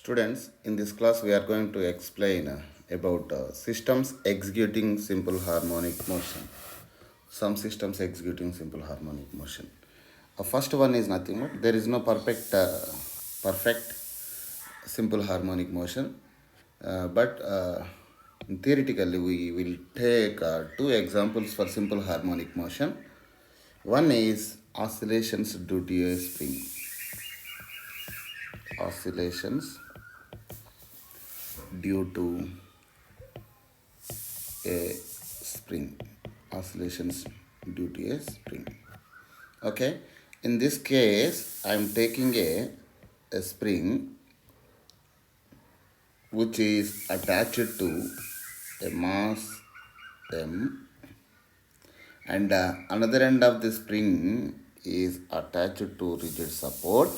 Students, in this class we are going to explain about systems executing simple harmonic motion. Some systems executing simple harmonic motion. First one is nothing but there is no perfect simple harmonic motion, but theoretically we will take two examples for simple harmonic motion. One is oscillations due to a spring. Oscillations due to a spring. Oscillations due to a spring. Okay, in this case I am taking a spring which is attached to a mass m, and another end of the spring is attached to rigid support.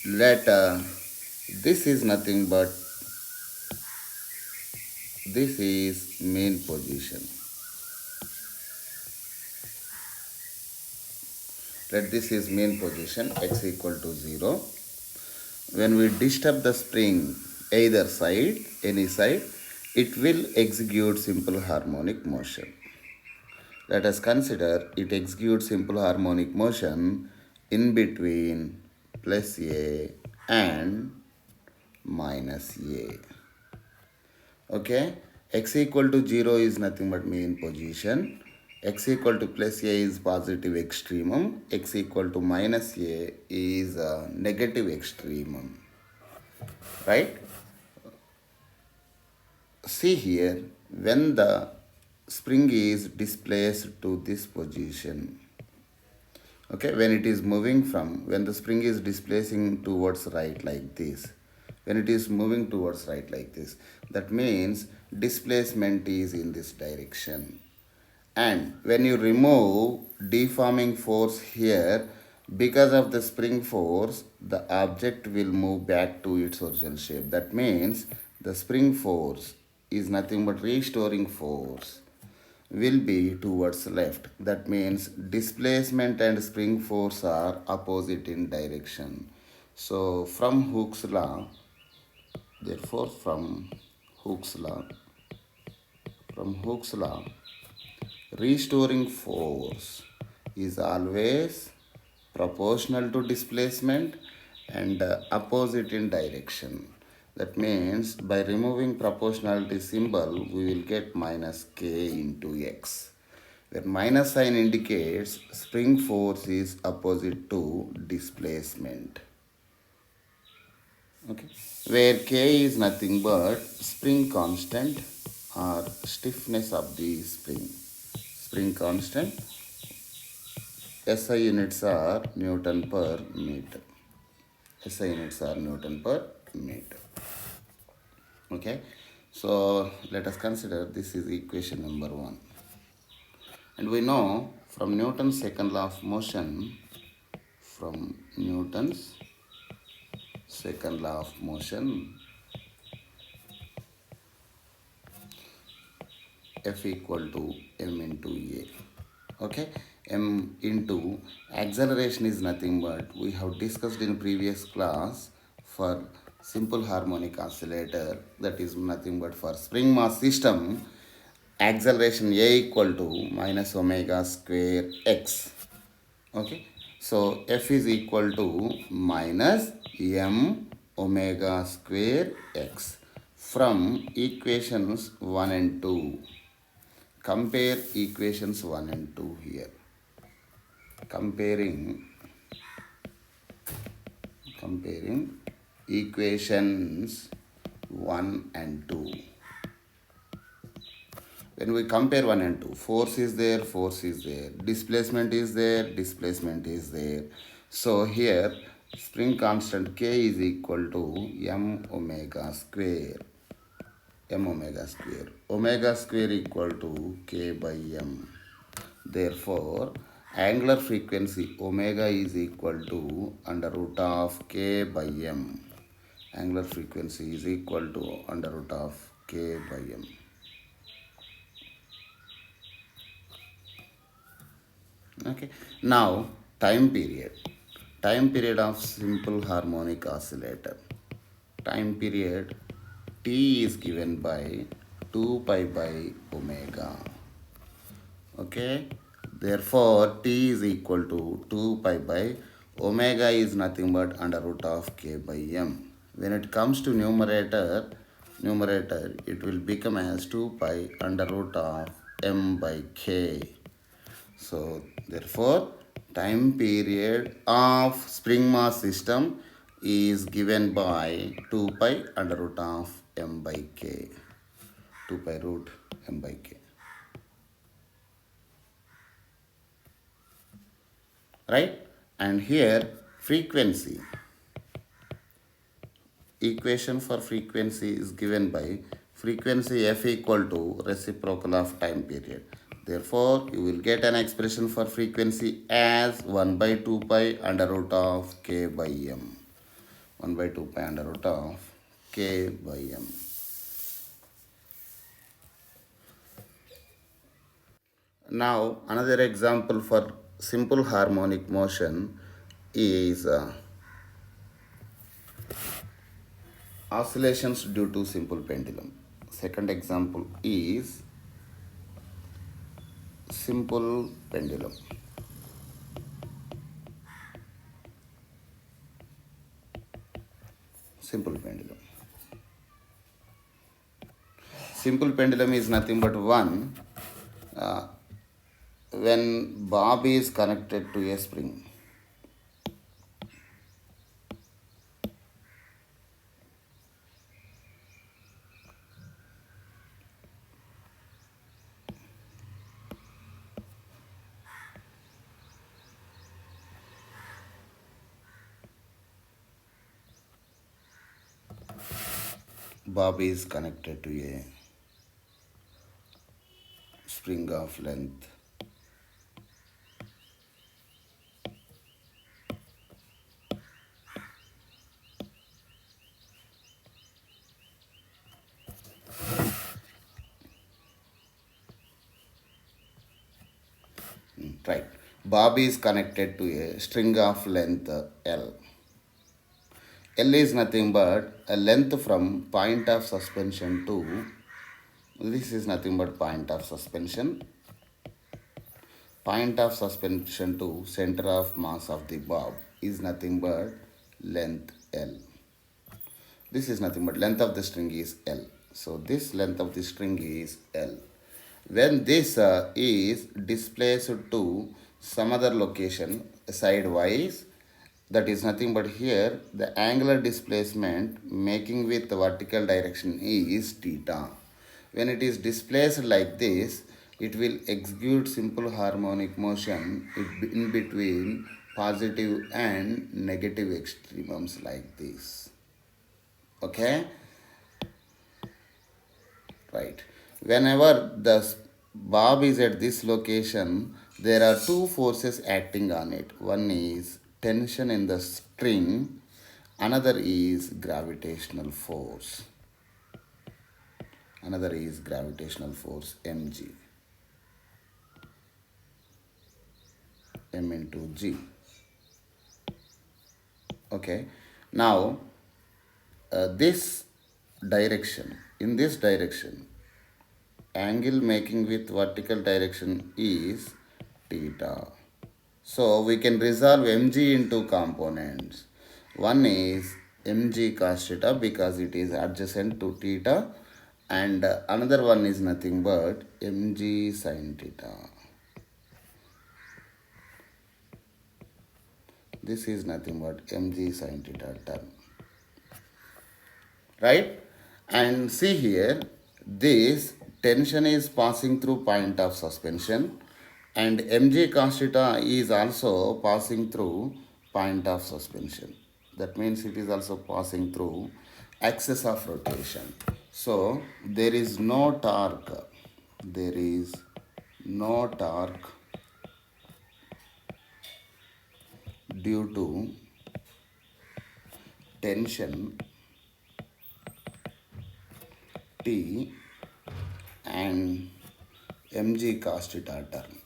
Let this is nothing but this is main position. Let this is main position, x equal to 0. When we disturb the spring, either side, any side, it will execute simple harmonic motion. Let us consider it executes simple harmonic motion in between plus a and minus a. Okay, x equal to 0 is nothing but main position. X equal to plus a is positive extremum. X equal to minus a is negative extremum. Right? See here, when the spring is displaced to this position, okay, when it is moving from, when the spring is displacing towards right like this, when it is moving towards right like this, that means displacement is in this direction. And when you remove deforming force here, because of the spring force, the object will move back to its original shape. That means the spring force is nothing but restoring force will be towards left. That means displacement and spring force are opposite in direction. So from Hooke's law, therefore from Hooke's law, restoring force is always proportional to displacement and opposite in direction. That means by removing proportionality symbol, we will get minus k into x, where minus sign indicates spring force is opposite to displacement. Okay, where k is nothing but spring constant or stiffness of the spring constant. SI units are Newton per meter. SI units are Newton per meter. Okay, so let us consider this is equation number 1. And we know from Newton's second law of motion, F equal to m into a. Okay, m into acceleration is nothing but we have discussed in previous class for simple harmonic oscillator, that is nothing but for spring mass system, acceleration a equal to minus omega square x. Okay, so f is equal to minus m omega square x from equations 1 and 2. Compare equations 1 and 2 here. Comparing equations 1 and 2. When we compare 1 and 2, force is there, displacement is there. So here spring constant k is equal to m omega square. Omega square equal to k by m. Therefore, angular frequency omega is equal to under root of k by m. Angular frequency is equal to under root of k by m. Okay. Now, time period. Time period of simple harmonic oscillator. Time period T is given by 2 pi by omega. Okay, therefore T is equal to 2 pi by omega is nothing but under root of k by m. When it comes to numerator it will become as 2 pi under root of m by k. So therefore time period of spring mass system is given by 2 pi under root of m by k. 2 pi root m by k. Right? And here frequency. Equation for frequency is given by frequency f equal to reciprocal of time period. Therefore, you will get an expression for frequency as 1 by 2 pi under root of k by m. 1 by 2 pi under root of k by m. Now, another example for simple harmonic motion is oscillations due to simple pendulum. Second example is simple pendulum. Simple pendulum. Simple pendulum is nothing but one when bob is connected to a spring. Bob is connected to a spring of length right. Bob is connected to a string of length L. L is nothing but a length from point of suspension to, this is nothing but point of suspension to center of mass of the bob is nothing but length L. This is nothing but length of the string is L. So this length of the string is L. When this is displaced to some other location sidewise, that is nothing but here the angular displacement making with the vertical direction is theta. When it is displaced like this, it will execute simple harmonic motion in between positive and negative extremums like this. Okay, right. Whenever the bob is at this location, there are two forces acting on it. One is tension in the string, another is gravitational force. Another is gravitational force mg, m into g. Okay, now this direction, in this direction, angle making with vertical direction is theta. So we can resolve mg into components. One is mg cos theta because it is adjacent to theta, and another one is nothing but mg sin theta. This is nothing but mg sin theta term. Right? And see here, this tension is passing through point of suspension and mg cos theta is also passing through point of suspension. That means it is also passing through axis of rotation. So there is no torque. There is no torque due to tension T and mg cos theta term.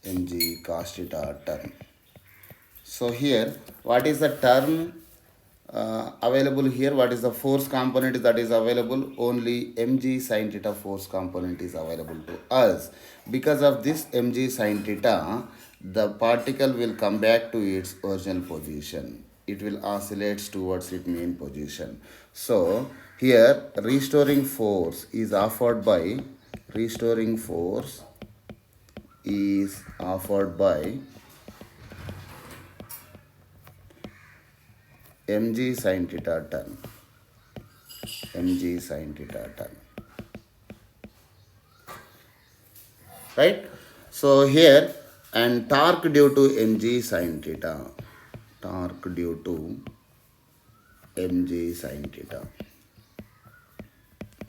mg cos theta term. So here, what is the term available here? What is the force component that is available? Only mg sin theta force component is available to us. Because of this mg sin theta, the particle will come back to its original position. It will oscillate towards its mean position. So here, restoring force is offered by mg sin theta turn. mg sin theta turn. Right? So here, and torque due to mg sin theta. Torque due to mg sin theta.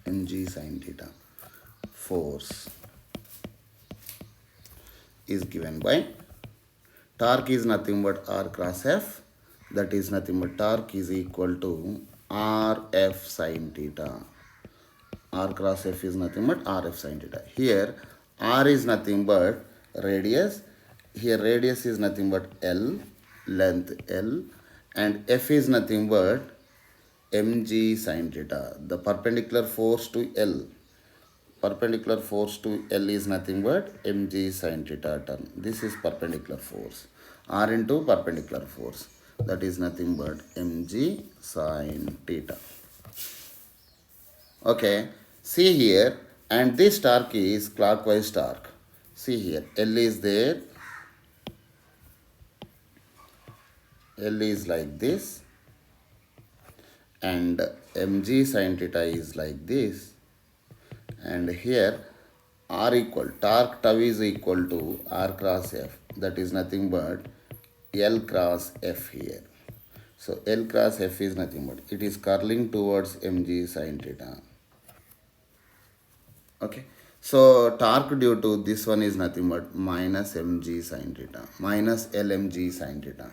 mg sin theta. Force is given by torque is nothing but R cross F. That is nothing but torque is equal to Rf sin theta. R cross F is nothing but Rf sin theta. Here R is nothing but radius. Here radius is nothing but L, length L, and F is nothing but mg sin theta. The perpendicular force to L. Perpendicular force to L is nothing but mg sin theta turn. This is perpendicular force. R into perpendicular force. That is nothing but mg sin theta. Okay. See here. And this torque is clockwise torque. See here. L is there. L is like this. And mg sin theta is like this. And here R equal, torque tau is equal to R cross F. That is nothing but L cross F here. So L cross F is nothing but, it is curling towards mg sin theta. Okay. So torque due to this one is nothing but minus mg sin theta. Minus lmg sin theta.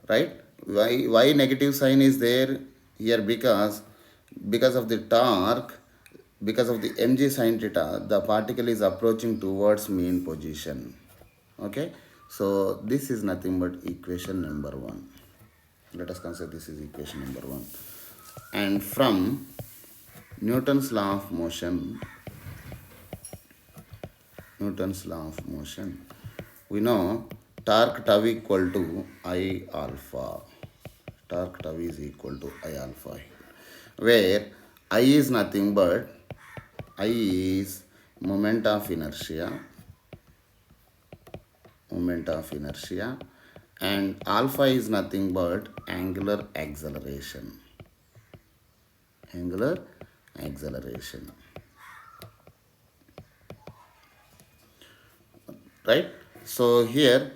Right? Why negative sign is there here? Because of the torque, because of the mg sin theta, the particle is approaching towards mean position. Okay. So this is nothing but equation number 1. Let us consider this is equation number 1. And from Newton's law of motion, we know torque tau equal to I alpha. Torque tau is equal to I alpha, where I is nothing but, I is moment of inertia, and alpha is nothing but angular acceleration. Right? So here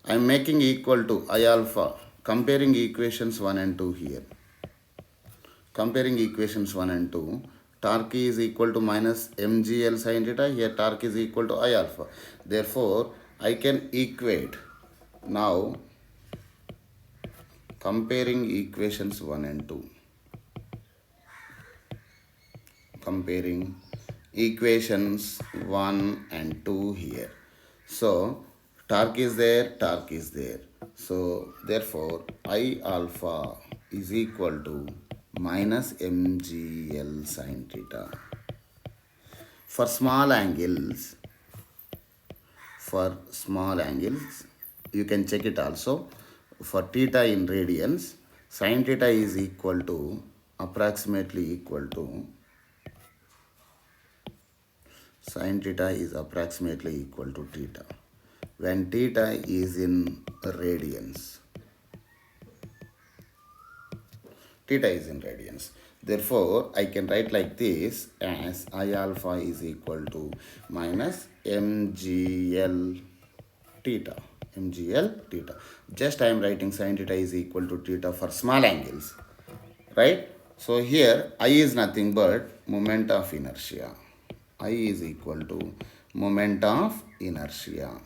I am making equal to I alpha, comparing equations 1 and 2 here. Comparing equations 1 and 2, torque is equal to minus mgl sin theta. Here torque is equal to I alpha. Therefore, I can equate now comparing equations 1 and 2. Comparing equations 1 and 2 here. So, torque is there. So, therefore, I alpha is equal to minus mgl sin theta. For small angles, you can check it also. For theta in radians, sin theta is equal to, approximately equal to, sin theta is approximately equal to theta when theta is in radians. Therefore, I can write like this as I alpha is equal to minus mgl theta. Just I am writing sin theta is equal to theta for small angles. Right? So here I is nothing but moment of inertia. I is equal to moment of inertia.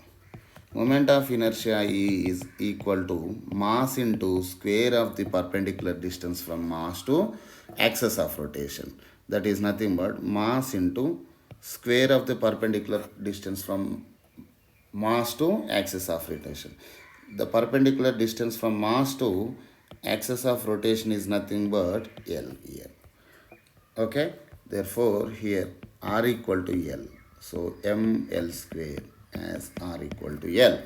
Moment of inertia is equal to mass into square of the perpendicular distance from mass to axis of rotation. That is nothing but mass into square of the perpendicular distance from mass to axis of rotation. the perpendicular distance from Mars to axis of rotation is nothing but L here. Okay, therefore here R equal to L, so ml square as R equal to L,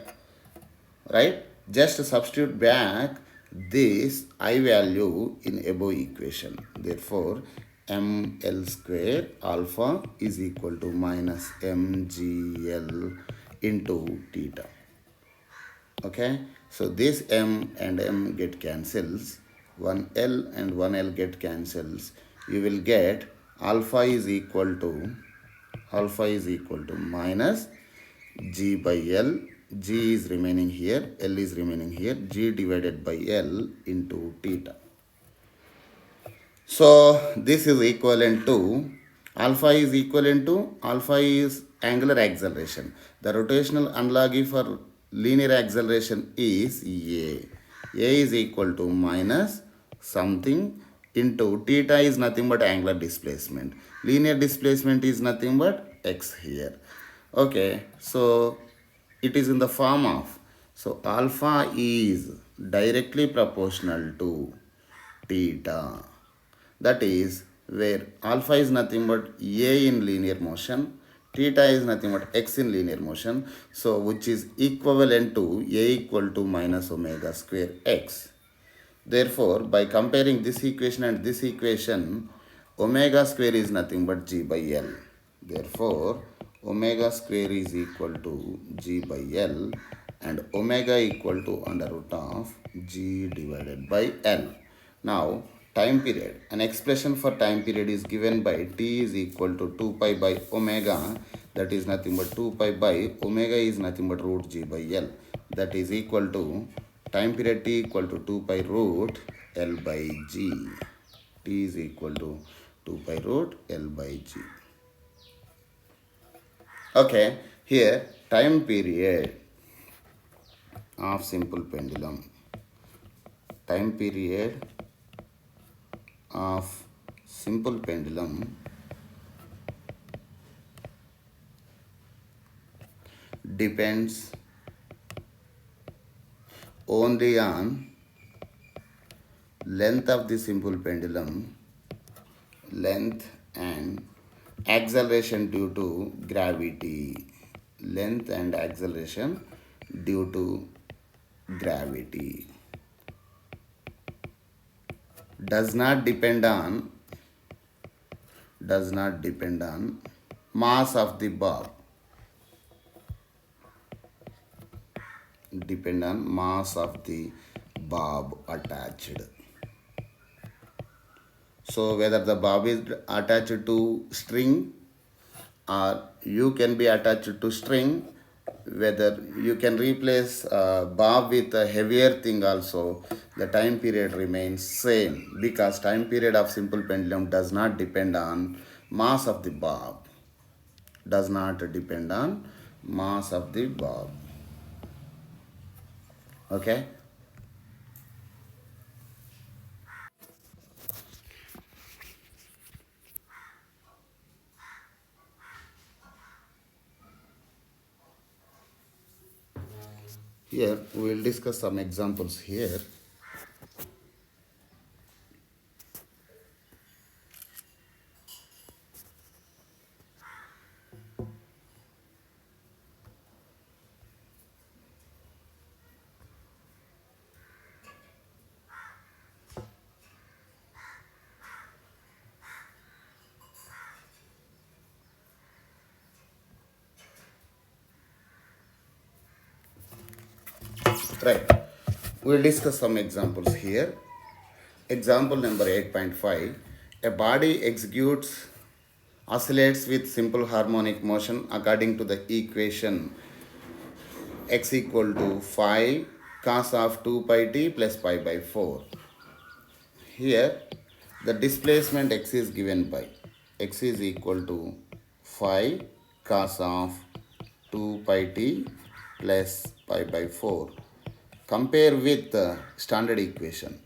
right? Just substitute back this I value in above equation. Therefore ml square alpha is equal to minus mgl into theta. Okay, so this m and m get cancels, one l and one l get cancels. You will get alpha is equal to minus g by l. G is remaining here, l is remaining here, g divided by l into theta. So this is equivalent to alpha is angular acceleration. The rotational analogy for linear acceleration is A. A is equal to minus something into theta is nothing but angular displacement. Linear displacement is nothing but x here. Okay, so it is in the form of, so alpha is directly proportional to theta. That is where alpha is nothing but a in linear motion, theta is nothing but x in linear motion, so which is equivalent to a equal to minus omega square x. Therefore, by comparing this equation and this equation, omega square is nothing but g by L. Therefore, omega square is equal to g by L and omega equal to under root of g divided by L. Now, time period. An expression for time period is given by t is equal to 2 pi by omega, that is nothing but 2 pi by omega is nothing but root g by L, that is equal to time period t equal to 2 pi root L by g. T is equal to 2 pi root L by g. Okay, here time period of simple pendulum. Time period of simple pendulum depends only on length of the simple pendulum, length and acceleration due to gravity, length and acceleration due to gravity. Does not depend on mass of the bob. Depend on mass of the bob attached. So whether the bob is attached to string or you can be attached to string, whether you can replace bob with a heavier thing also, the time period remains same, because time period of simple pendulum does not depend on mass of the bob. Does not depend on mass of the bob. Okay. Here we will discuss some examples here. Right. We'll discuss some examples here. Example number 8.5. A body oscillates with simple harmonic motion according to the equation x equal to 5 cos of 2 pi t plus pi by 4. Here, the displacement x is given by x is equal to 5 cos of 2 pi t plus pi by 4. Compare with the standard equation.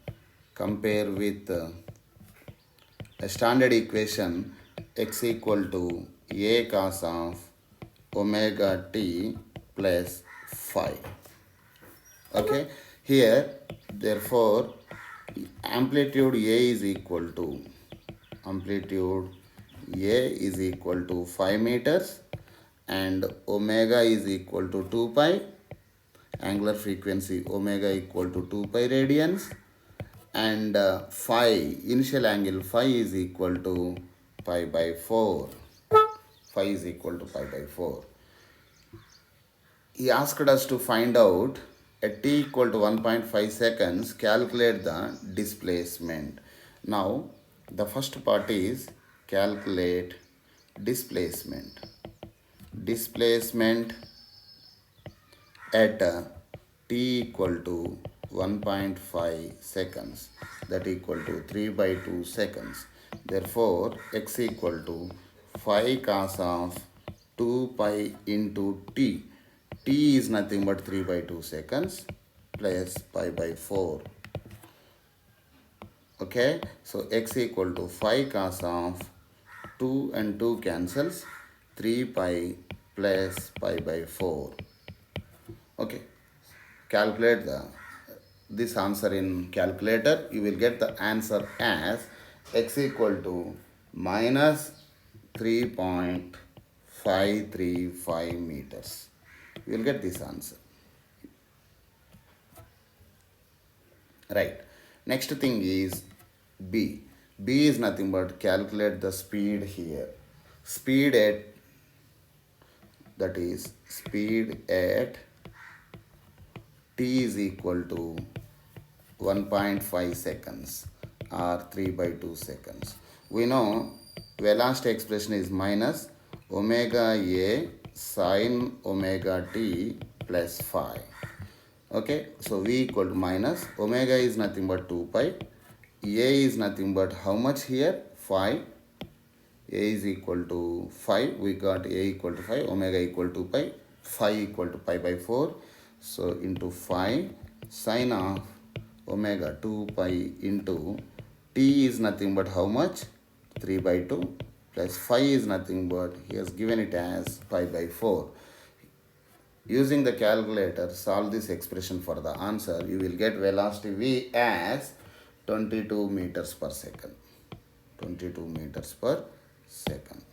Compare with a standard equation x equal to a cos of omega t plus 5. Okay, here therefore amplitude A is equal to amplitude A is equal to 5 meters and omega is equal to 2 pi, angular frequency omega equal to 2 pi radians, and phi, initial angle phi is equal to pi by 4. Phi is equal to pi by 4. He asked us to find out at t equal to 1.5 seconds, calculate the displacement. Now, the first part is calculate displacement. Displacement at t equal to 1.5 seconds, that equal to 3 by 2 seconds. Therefore, x equal to 5 cos of 2 pi into t. T is nothing but 3 by 2 seconds plus pi by 4. Okay, so x equal to 5 cos of 2 and 2 cancels, 3 pi plus pi by 4. Okay, calculate this answer in calculator. You will get the answer as x equal to minus 3.535 meters. You will get this answer. Right. Next thing is B. B is nothing but calculate the speed here. Speed at, that is speed at t is equal to 1.5 seconds or 3 by 2 seconds. We know velocity expression is minus omega a sine omega t plus phi. Okay, so v equal to minus omega is nothing but 2 pi, a is nothing but how much here? 5. A is equal to 5. We got a equal to 5, omega equal to pi, phi equal to pi by 4. So into 5 sine of omega 2 pi into t is nothing but how much? 3 by 2 plus phi is nothing but, he has given it as pi by 4. Using the calculator, solve this expression for the answer. You will get velocity v as 22 meters per second. 22 meters per second.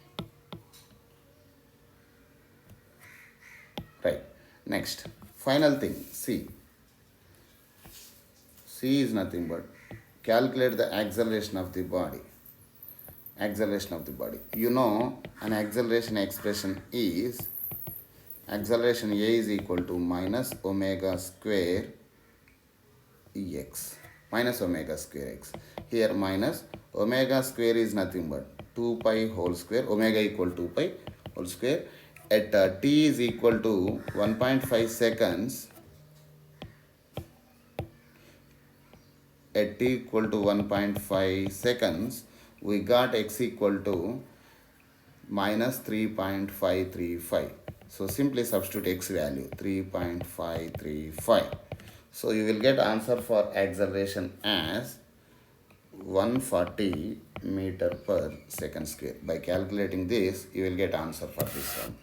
Right. Next, final thing, C. C is nothing but calculate the acceleration of the body. Acceleration of the body. You know, an acceleration expression is acceleration A is equal to minus omega square Ex. Minus omega square x. Here minus omega square is nothing but 2 pi whole square. Omega equal to 2 pi whole square. At t is equal to 1.5 seconds. At t equal to 1.5 seconds, we got x equal to minus 3.535. So simply substitute x value 3.535. So you will get answer for acceleration as 140 meter per second square. By calculating this, you will get answer for this one.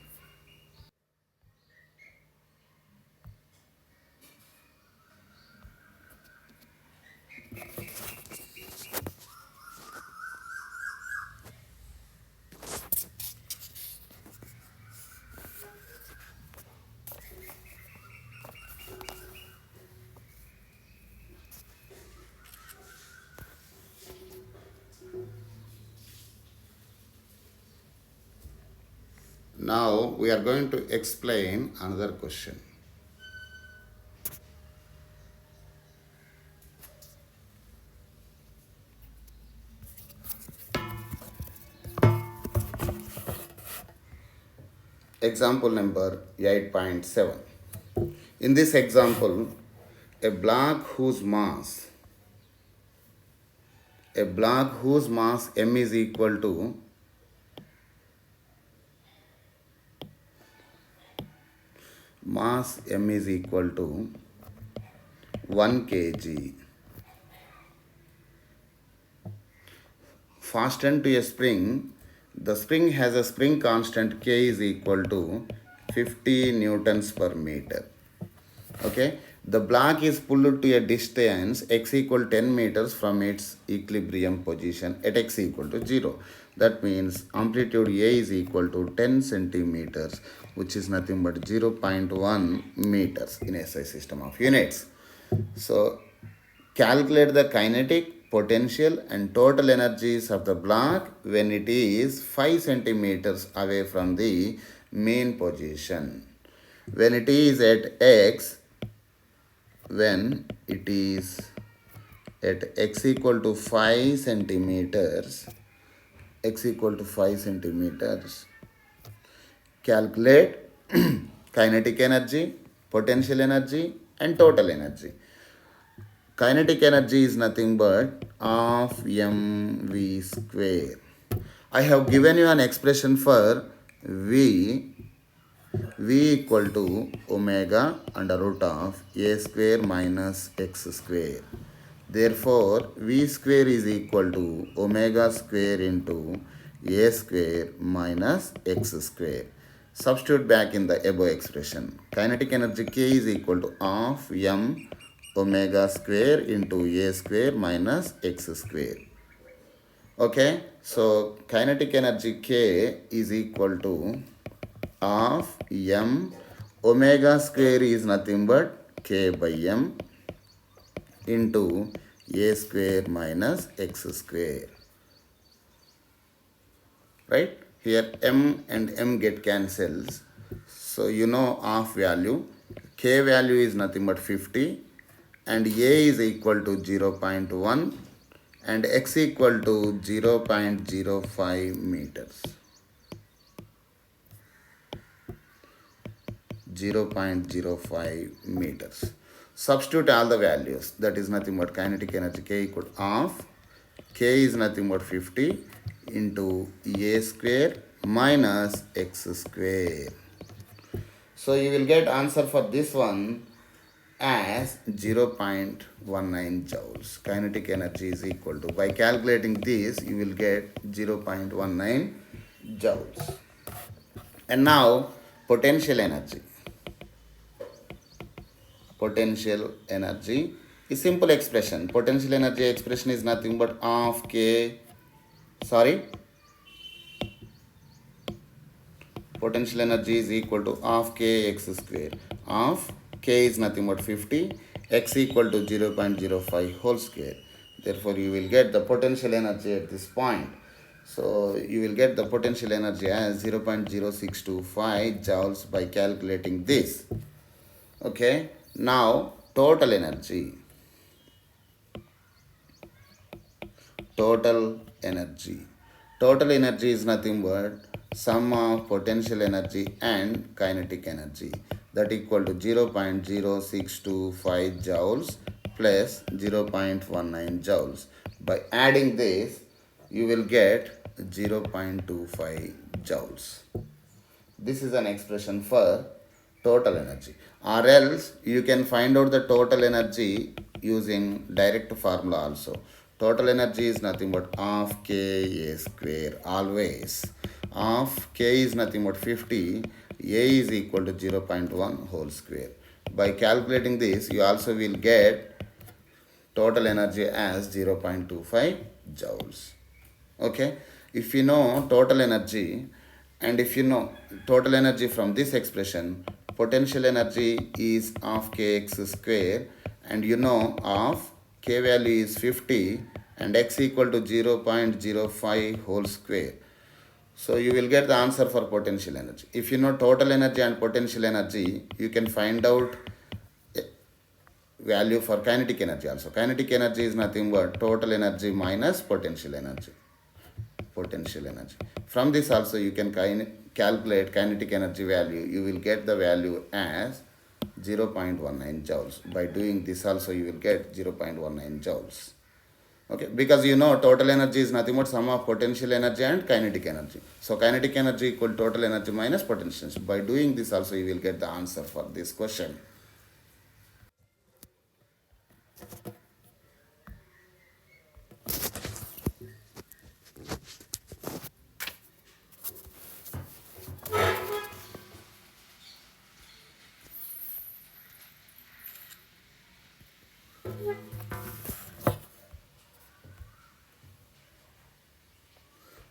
Now we are going to explain another question. Example number 8.7. In this example, a block whose mass m is equal to mass m is equal to 1 kg fastened to a spring. The spring has a spring constant k is equal to 50 newtons per meter. Okay, The block is pulled to a distance x equal 10 meters from its equilibrium position at x equal to 0. That means amplitude A is equal to 10 centimeters, which is nothing but 0.1 meters in SI system of units. So calculate the kinetic, potential and total energies of the block when it is 5 centimeters away from the main position. When it is at x, when it is at x equal to 5 centimeters, calculate kinetic energy, potential energy and total energy. Kinetic energy is nothing but half mv square. I have given you an expression for v equal to omega under root of a square minus x square. Therefore, v square is equal to omega square into a square minus x square. Substitute back in the above expression. Kinetic energy K is equal to half m omega square into a square minus x square. Okay, so kinetic energy K is equal to half m omega square is nothing but k by m into a square minus x square. Right? Here m and m get cancels. So you know half value. K value is nothing but 50 and a is equal to 0.1 and x equal to 0.05 meters. 0.05 meters. Substitute all the values. That is nothing but kinetic energy K equal to half. K is nothing but 50 into a square minus x square. So you will get answer for this one as 0.19 joules. Kinetic energy is equal to, by calculating this, you will get 0.19 joules. And now potential energy. Potential energy is simple expression. Potential energy expression is nothing but half k, potential energy is equal to half k x square. Half k is nothing but 50, x equal to 0.05 whole square. Therefore, you will get the potential energy at this point. So, you will get the potential energy as 0.0625 joules by calculating this. Okay. Now, total energy. Total energy is nothing but sum of potential energy and kinetic energy, that equal to 0.0625 joules plus 0.19 joules. By adding this, you will get 0.25 joules. This is an expression for total energy. Or else you can find out the total energy using direct formula also. Total energy is nothing but half k a square always. Half k is nothing but 50, a is equal to 0.1 whole square. By calculating this, you also will get total energy as 0.25 joules. Okay, if you know total energy and if you know total energy from this expression, potential energy is half kx square and you know half k value is 50 and x equal to 0.05 whole square. So you will get the answer for potential energy. If you know total energy and potential energy, you can find out value for kinetic energy also. Kinetic energy is nothing but total energy minus potential energy. From this also you can calculate kinetic energy value. You will get the value as 0.19 joules. By doing this also you will get 0.19 joules. Okay, because you know total energy is nothing but sum of potential energy and kinetic energy. So kinetic energy equal total energy minus potential energy. By doing this also you will get the answer for this question.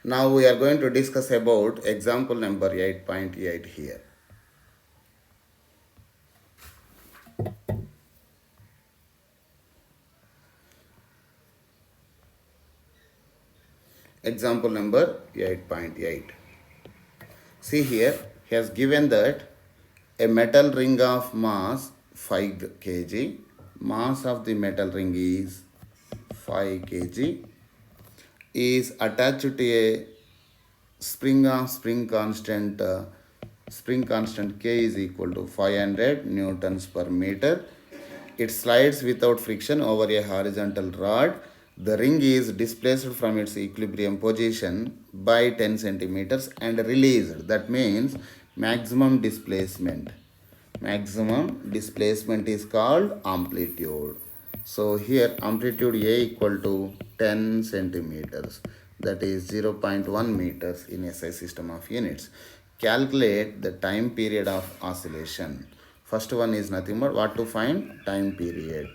Now we are going to discuss about example number 8.8 here. Example number 8.8. See here, he has given that a metal ring of mass 5 kg, mass of the metal ring is 5 kg, is attached to a spring constant K is equal to 500 newtons per meter. It slides without friction over a horizontal rod. The ring is displaced from its equilibrium position by 10 centimeters and released. That means maximum displacement. Maximum displacement is called amplitude. So here amplitude A equal to 10 centimeters, that is 0.1 meters in SI system of units. Calculate the time period of oscillation. First one is nothing but what to find? Time period.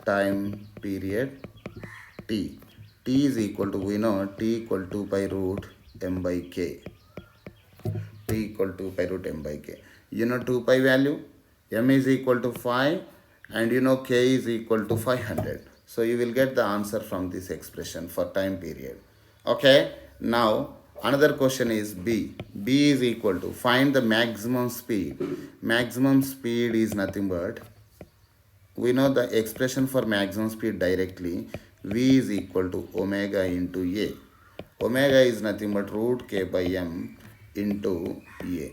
Time period T. T is equal to, we know T equal to pi root m by k. T equal to pi root m by k. You know 2 pi value, m is equal to 5 and you know k is equal to 500. So you will get the answer from this expression for time period. Okay, now another question is B. B is equal to find the maximum speed. Maximum speed is nothing but, we know the expression for maximum speed directly. V is equal to omega into A. Omega is nothing but root k by m into A.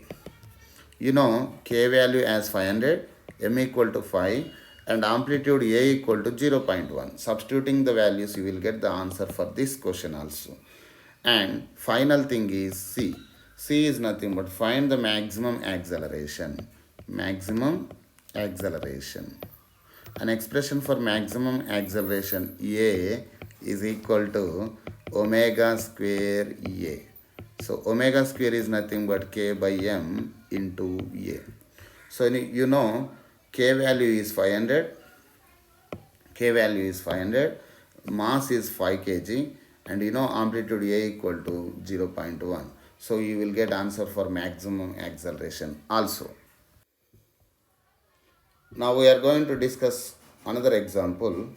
You know k value as 500, m equal to 5 and amplitude A equal to 0.1. Substituting the values you will get the answer for this question also. And final thing is C. C is nothing but find the maximum acceleration. Maximum acceleration. An expression for maximum acceleration A is equal to omega square A. So omega square is nothing but k by m into A. So you know k value is 500. K value is 500. Mass is 5 kg. And you know amplitude A equal to 0.1. So you will get answer for maximum acceleration also. Now we are going to discuss another example.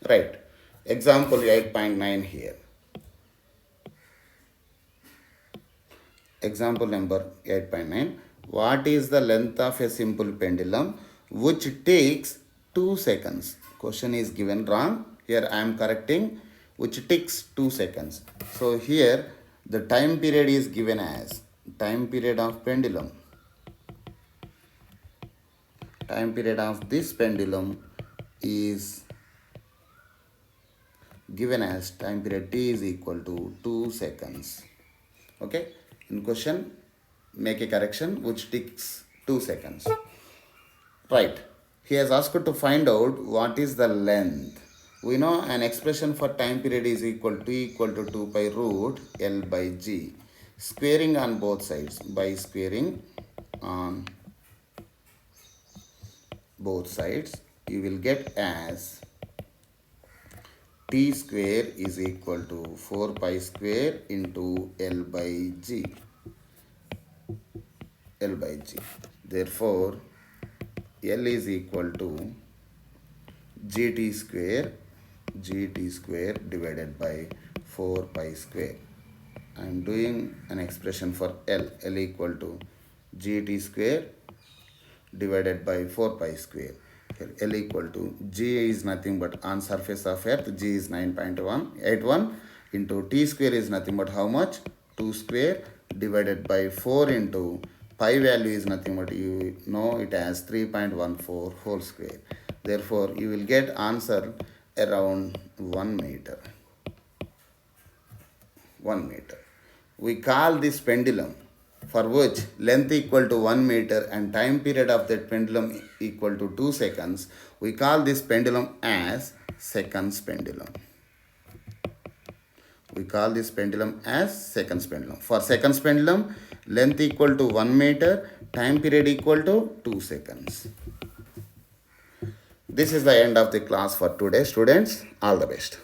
Right. Example 8.9 here. Example number 8.9. What is the length of a simple pendulum which takes 2 seconds? Question is given wrong. Here I am correcting, which takes 2 seconds. So here the time period is given as time period of pendulum. Time period of this pendulum is given as time period T is equal to 2 seconds. Okay. In question, make a correction which takes 2 seconds. Right. He has asked to find out what is the length. We know an expression for time period is equal to 2 pi root L by G. Squaring on both sides. By squaring on both sides, you will get as T square is equal to 4 pi square into L by G. L by G. Therefore, L is equal to GT square divided by 4 pi square. I am doing an expression for L. L equal to GT square divided by 4 pi square. Here L equal to G is nothing but on surface of earth, G is 9.181 into T square is nothing but how much? 2 square divided by 4 into pi value is nothing but you know it as 3.14 whole square. Therefore, you will get answer around 1 meter. 1 meter. We call this pendulum. for which length equal to 1 meter and time period of that pendulum equal to 2 seconds, we call this pendulum as seconds pendulum. We call this pendulum as seconds pendulum. For seconds pendulum, length equal to 1 meter, time period equal to 2 seconds. This is the end of the class for today, students. All the best.